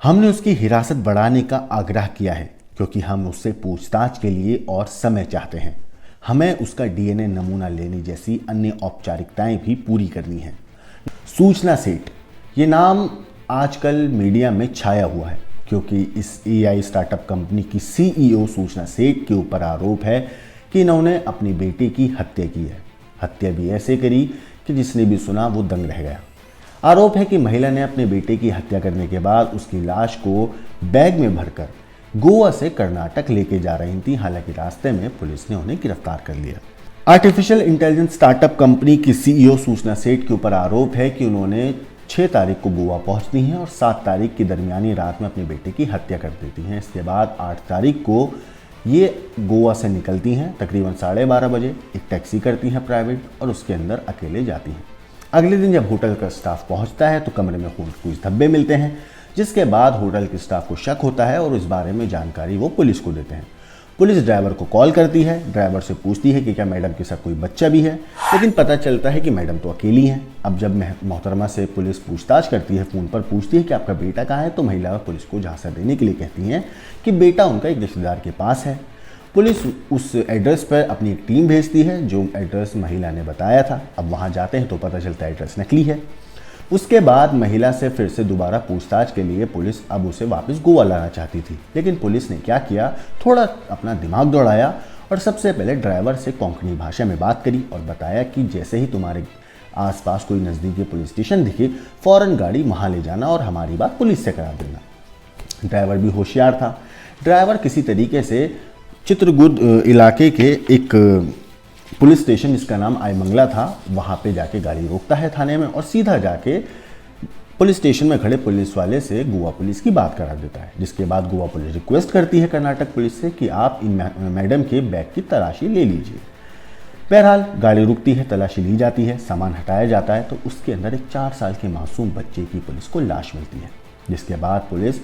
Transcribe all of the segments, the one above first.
हमने उसकी हिरासत बढ़ाने का आग्रह किया है क्योंकि हम उससे पूछताछ के लिए और समय चाहते हैं। हमें उसका डीएनए नमूना लेने जैसी अन्य औपचारिकताएं भी पूरी करनी है। सूचना सेठ, ये नाम आजकल मीडिया में छाया हुआ है क्योंकि इस एआई स्टार्टअप कंपनी की सीईओ सूचना सेठ के ऊपर आरोप है कि इन्होंने अपनी बेटी की हत्या की है। हत्या भी ऐसे करी कि जिसने भी सुना वो दंग रह गया। आरोप है कि महिला ने अपने बेटे की हत्या करने के बाद उसकी लाश को बैग में भरकर गोवा से कर्नाटक लेके जा रही थी। हालांकि रास्ते में पुलिस ने उन्हें गिरफ्तार कर लिया। आर्टिफिशियल इंटेलिजेंस स्टार्टअप कंपनी की सीईओ सूचना सेठ के ऊपर आरोप है कि उन्होंने 6 तारीख को गोवा पहुंचती हैं और 7 तारीख की दरमियानी रात में अपने बेटे की हत्या कर देती हैं। इसके बाद 8 तारीख को ये गोवा से निकलती हैं। तकरीबन 12:30 बजे एक टैक्सी करती हैं प्राइवेट और उसके अंदर अकेले जाती हैं। अगले दिन जब होटल का स्टाफ पहुंचता है तो कमरे में खून कुछ धब्बे मिलते हैं, जिसके बाद होटल के स्टाफ को शक होता है और इस बारे में जानकारी वो पुलिस को देते हैं। पुलिस ड्राइवर को कॉल करती है, ड्राइवर से पूछती है कि क्या मैडम के साथ कोई बच्चा भी है, लेकिन पता चलता है कि मैडम तो अकेली हैं। अब जब मोहतरमा से पुलिस पूछताछ करती है, फ़ोन पर पूछती है कि आपका बेटा कहाँ है, तो महिला पुलिस को झांसा देने के लिए कहती हैं कि बेटा उनका एक रिश्तेदार के पास है। पुलिस उस एड्रेस पर अपनी एक टीम भेजती है जो एड्रेस महिला ने बताया था। अब वहाँ जाते हैं तो पता चलता है एड्रेस नकली है। उसके बाद महिला से फिर से दोबारा पूछताछ के लिए पुलिस अब उसे वापस गोवा लाना चाहती थी, लेकिन पुलिस ने क्या किया, थोड़ा अपना दिमाग दौड़ाया और सबसे पहले ड्राइवर से कोंकणी भाषा में बात करी और बताया कि जैसे ही तुम्हारे आसपास कोई नज़दीकी पुलिस स्टेशन दिखे फ़ौरन गाड़ी वहाँ ले जाना और हमारी बात पुलिस से करा देना। ड्राइवर भी होशियार था। ड्राइवर किसी तरीके से चित्रकूट इलाके के एक पुलिस स्टेशन जिसका नाम आईमंगला था, वहाँ पे जाके गाड़ी रोकता है थाने में और सीधा जाके पुलिस स्टेशन में खड़े पुलिस वाले से गोवा पुलिस की बात करा देता है। जिसके बाद गोवा पुलिस रिक्वेस्ट करती है कर्नाटक पुलिस से कि आप इन मैडम के बैग की तलाशी ले लीजिए। बहरहाल गाड़ी रुकती है, तलाशी ली जाती है, सामान हटाया जाता है तो उसके अंदर एक 4 साल के मासूम बच्चे की पुलिस को लाश मिलती है। जिसके बाद पुलिस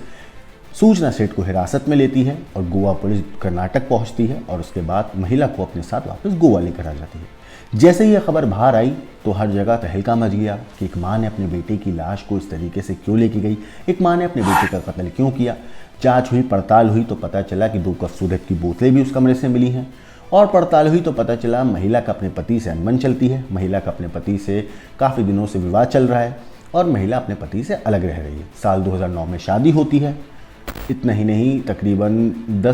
सूचना सेठ को हिरासत में लेती है और गोवा पुलिस कर्नाटक पहुंचती है और उसके बाद महिला को अपने साथ वापस गोवा लेकर आ जाती है। जैसे ही यह खबर बाहर आई तो हर जगह तहलका मच गया कि एक माँ ने अपने बेटे की लाश को इस तरीके से क्यों लेके गई, एक माँ ने अपने बेटे का कत्ल क्यों किया। जांच हुई, पड़ताल हुई तो पता चला कि 2 कप सूरत की बोतलें भी उस कमरे से मिली हैं और पड़ताल हुई तो पता चला महिला का अपने पति से अनबन चलती है। महिला का अपने पति से काफ़ी दिनों से विवाद चल रहा है और महिला अपने पति से अलग रह रही है। साल 2009 में शादी होती है। इतना ही नहीं, तकरीबन 9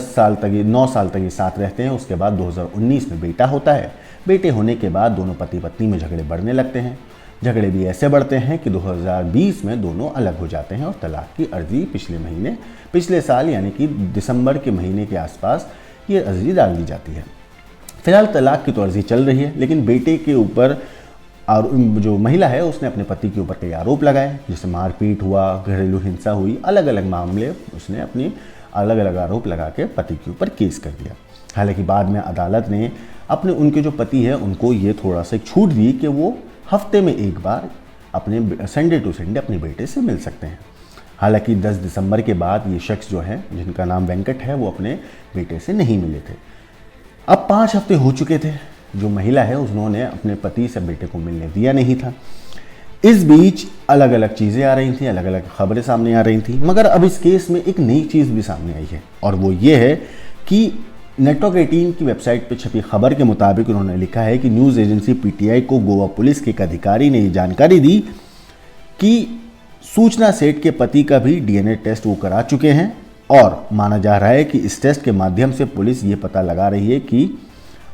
साल तक ये साथ रहते हैं। उसके बाद 2019 में बेटा होता है। बेटे होने के बाद दोनों पति पत्नी में झगड़े बढ़ने लगते हैं। झगड़े भी ऐसे बढ़ते हैं कि 2020 में दोनों अलग हो जाते हैं और तलाक की अर्जी पिछले साल यानी कि दिसंबर के महीने के आसपास ये अर्जी डाल दी जाती है। फिलहाल तलाक की तो अर्जी चल रही है, लेकिन बेटे के ऊपर और जो महिला है उसने अपने पति के ऊपर कई आरोप लगाए, जैसे मारपीट हुआ, घरेलू हिंसा हुई, अलग अलग मामले उसने अपनी अलग अलग आरोप लगा के पति के ऊपर केस कर दिया। हालांकि बाद में अदालत ने उनके जो पति है उनको ये थोड़ा सा छूट दी कि वो हफ्ते में एक बार अपने संडे टू संडे अपने बेटे से मिल सकते हैं। हालांकि 10 दिसंबर के बाद ये शख्स जो है, जिनका नाम वेंकट है, वो अपने बेटे से नहीं मिले थे। अब 5 हफ्ते हो चुके थे। जो महिला है उन्होंने अपने पति से बेटे को मिलने दिया नहीं था। इस बीच अलग अलग चीज़ें आ रही थी, अलग अलग खबरें सामने आ रही थी, मगर अब इस केस में एक नई चीज़ भी सामने आई है और वो ये है कि नेटवर्क 18 की वेबसाइट पर छपी खबर के मुताबिक उन्होंने लिखा है कि न्यूज़ एजेंसी पीटीआई को गोवा पुलिस के एक अधिकारी ने ये जानकारी दी कि सूचना सेठ के पति का भी डीएनए टेस्ट वो करा चुके हैं और माना जा रहा है कि इस टेस्ट के माध्यम से पुलिस ये पता लगा रही है कि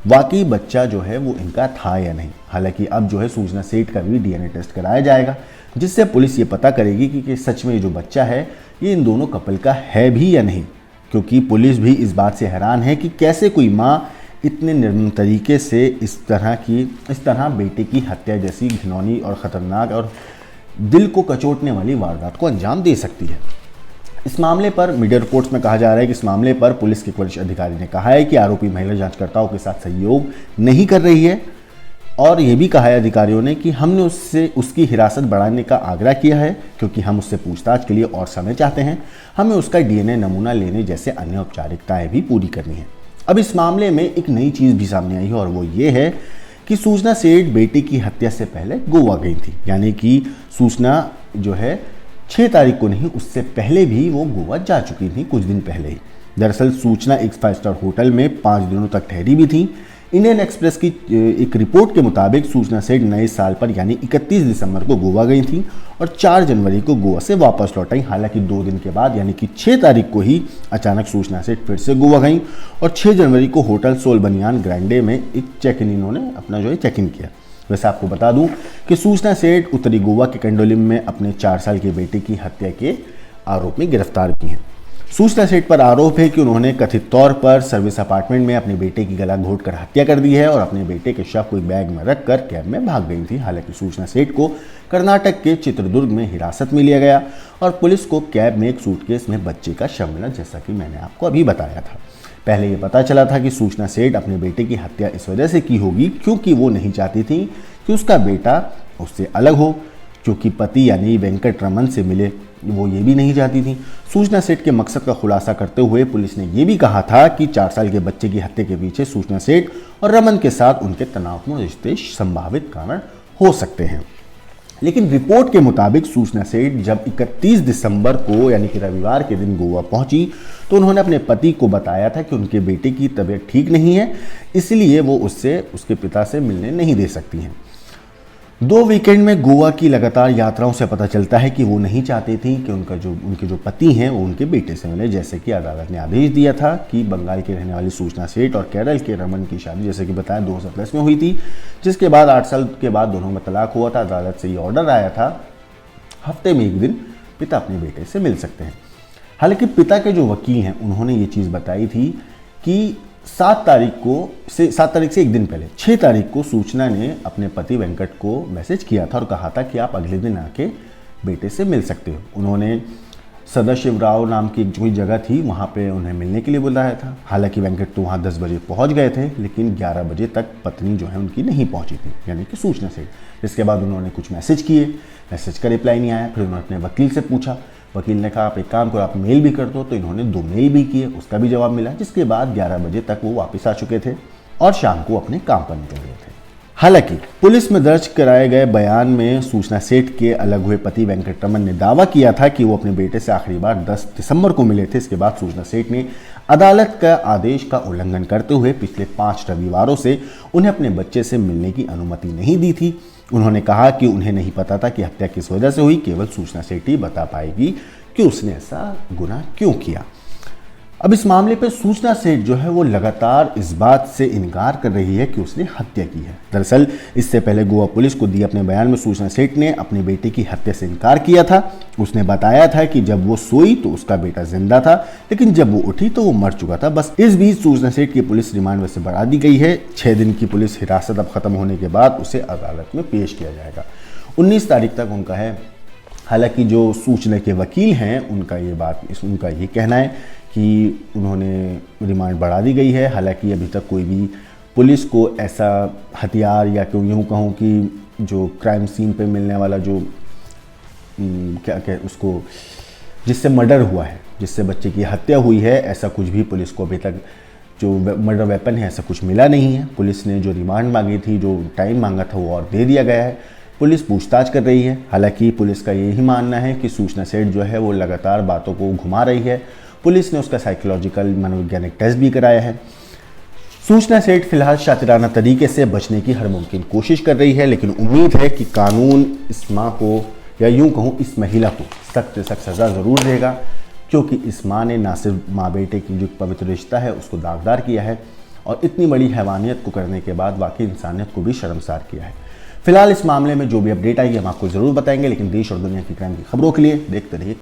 वाकई बच्चा जो है वो इनका था या नहीं। हालांकि अब जो है सूचना सेठ का भी डीएनए टेस्ट कराया जाएगा, जिससे पुलिस ये पता करेगी कि सच में जो बच्चा है ये इन दोनों कपल का है भी या नहीं। क्योंकि पुलिस भी इस बात से हैरान है कि कैसे कोई माँ इतने निर्मम तरीके से इस तरह बेटे की हत्या जैसी घिनौनी और ख़तरनाक और दिल को कचोटने वाली वारदात को अंजाम दे सकती है। इस मामले पर मीडिया रिपोर्ट्स में कहा जा रहा है कि इस मामले पर पुलिस के एक वरिष्ठ अधिकारी ने कहा है कि आरोपी महिला जांचकर्ताओं के साथ सहयोग नहीं कर रही है और ये भी कहा है अधिकारियों ने कि हमने उसकी हिरासत बढ़ाने का आग्रह किया है क्योंकि हम उससे पूछताछ के लिए और समय चाहते हैं। हमें उसका डीएनए नमूना लेने जैसे अन्य औपचारिकताएं भी पूरी करनी है। अब इस मामले में एक नई चीज़ भी सामने आई है और वो ये है कि सूचना सेठ बेटे की हत्या से पहले गोवा गई थी। यानी कि सूचना जो है 6 तारीख को नहीं, उससे पहले भी वो गोवा जा चुकी थी, कुछ दिन पहले ही। दरअसल सूचना एक 5 स्टार होटल में 5 दिनों तक ठहरी भी थी। इंडियन एक्सप्रेस की एक रिपोर्ट के मुताबिक सूचना सेठ नए साल पर यानी 31 दिसंबर को गोवा गई थी और 4 जनवरी को गोवा से वापस लौट आई। हालांकि 2 दिन के बाद यानी कि 6 तारीख को ही अचानक सूचना सेठ फिर से गोवा गई और 6 जनवरी को होटल सोल बनियान ग्रैंडे में एक चेक इन इन्होंने अपना जो है चेक इन किया। वैसे आपको बता दूं कि सूचना सेठ उत्तरी गोवा के कंडोलिम में अपने 4 साल के बेटे की हत्या के आरोप में गिरफ्तार की हैं। सूचना सेठ पर आरोप है कि उन्होंने कथित तौर पर सर्विस अपार्टमेंट में अपने बेटे की गला घोंटकर हत्या कर दी है और अपने बेटे के शव को एक बैग में रखकर कैब में भाग गई थी। हालांकि सूचना सेठ को कर्नाटक के चित्रदुर्ग में हिरासत में लिया गया और पुलिस को कैब में एक सूटकेस में बच्चे का शव मिला, जैसा कि मैंने आपको अभी बताया था। पहले ये पता चला था कि सूचना सेठ अपने बेटे की हत्या इस वजह से की होगी क्योंकि वो नहीं चाहती थी कि उसका बेटा उससे अलग हो, क्योंकि पति यानी वेंकट रमन से मिले, वो ये भी नहीं चाहती थी। सूचना सेठ के मकसद का खुलासा करते हुए पुलिस ने ये भी कहा था कि 4 साल के बच्चे की हत्या के पीछे सूचना सेठ और रमन के साथ उनके तनावपूर्ण रिश्ते संभावित कारण हो सकते हैं। लेकिन रिपोर्ट के मुताबिक सूचना सेठ जब 31 दिसंबर को यानी कि रविवार के दिन गोवा पहुंची तो उन्होंने अपने पति को बताया था कि उनके बेटे की तबीयत ठीक नहीं है, इसलिए वो उससे उसके पिता से मिलने नहीं दे सकती हैं। 2 वीकेंड में गोवा की लगातार यात्राओं से पता चलता है कि वो नहीं चाहती थी कि उनके जो पति हैं वो उनके बेटे से मिले, जैसे कि अदालत ने आदेश दिया था कि बंगाल की रहने वाली सूचना सेठ और केरल के रमन की शादी जैसे कि बताया 2010 में हुई थी, जिसके बाद 8 साल के बाद दोनों में तलाक हुआ था। अदालत से ये ऑर्डर आया था हफ्ते में 1 दिन पिता अपने बेटे से मिल सकते हैं। हालांकि पिता के जो वकील हैं उन्होंने ये चीज़ बताई थी कि 7 तारीख से 1 दिन पहले 6 तारीख को सूचना ने अपने पति वेंकट को मैसेज किया था और कहा था कि आप अगले दिन आके बेटे से मिल सकते हो। उन्होंने सदाशिवराव नाम की एक जो जगह थी वहाँ पे उन्हें मिलने के लिए बुलाया था। हालांकि वेंकट तो वहाँ 10 बजे पहुँच गए थे, लेकिन 11 बजे तक पत्नी जो है उनकी नहीं पहुँची थी, यानी कि सूचना से। इसके बाद उन्होंने कुछ मैसेज किए, मैसेज का रिप्लाई नहीं आया। फिर उन्होंने अपने वकील से पूछा, वकील ने कहा आप एक काम करो, आप मेल भी कर दो। तो इन्होंने 2 मेल भी किए, उसका भी जवाब मिला। जिसके बाद 11 बजे तक वो वापस आ चुके थे और शाम को अपने काम पर निकल गए थे। हालांकि पुलिस में दर्ज कराए गए बयान में सूचना सेठ के अलग हुए पति वेंकट रमन ने दावा किया था कि वो अपने बेटे से आखिरी बार 10 दिसंबर को मिले थे। इसके बाद सूचना सेठ ने अदालत का आदेश का उल्लंघन करते हुए पिछले 5 रविवारों से उन्हें अपने बच्चे से मिलने की अनुमति नहीं दी थी। उन्होंने कहा कि उन्हें नहीं पता था कि हत्या किस वजह से हुई, केवल सूचना सेठ ही बता पाएगी कि उसने ऐसा गुनाह क्यों किया। अब इस मामले पर सूचना सेठ जो है वो लगातार इस बात से इनकार कर रही है कि उसने हत्या की है। दरअसल इससे पहले गोवा पुलिस को दिए अपने बयान में सूचना सेठ ने अपने बेटे की हत्या से इनकार किया था। उसने बताया था कि जब वो सोई तो उसका बेटा जिंदा था, लेकिन जब वो उठी तो वो मर चुका था। बस इस बीच सूचना सेठ की पुलिस रिमांड वैसे बढ़ा दी गई है। 6 दिन की पुलिस हिरासत अब खत्म होने के बाद उसे अदालत में पेश किया जाएगा। 19 तारीख तक उनका है। हालांकि जो सूचना के वकील हैं उनका ये कहना है कि उन्होंने रिमांड बढ़ा दी गई है। हालांकि अभी तक कोई भी पुलिस को ऐसा हथियार या क्यों यूँ कहूँ कि जो क्राइम सीन पे मिलने वाला जो उसको जिससे मर्डर हुआ है, जिससे बच्चे की हत्या हुई है, ऐसा कुछ भी पुलिस को अभी तक जो मर्डर वेपन है ऐसा कुछ मिला नहीं है। पुलिस ने जो रिमांड मांगी थी, जो टाइम मांगा था, वो और दे दिया गया है। पुलिस पूछताछ कर रही है। हालांकि पुलिस का यही मानना है कि सूचना सेठ जो है वो लगातार बातों को घुमा रही है। पुलिस ने उसका साइकोलॉजिकल मनोवैज्ञानिक टेस्ट भी कराया है। सूचना सेठ फिलहाल शातिराना तरीके से बचने की हर मुमकिन कोशिश कर रही है, लेकिन उम्मीद है कि कानून इस माँ को, या यूं कहूँ इस महिला को, सख्त से सख्त सज़ा ज़रूर देगा, क्योंकि इस माँ ने ना सिर्फ माँ बेटे की जो पवित्र रिश्ता है उसको दागदार किया है, और इतनी बड़ी हैवानियत को करने के बाद वाकई इंसानियत को भी शर्मसार किया है। फिलहाल इस मामले में जो भी अपडेट आएगी हम आपको ज़रूर बताएंगे, लेकिन देश और दुनिया की क्राइम की खबरों के लिए देखते रहिए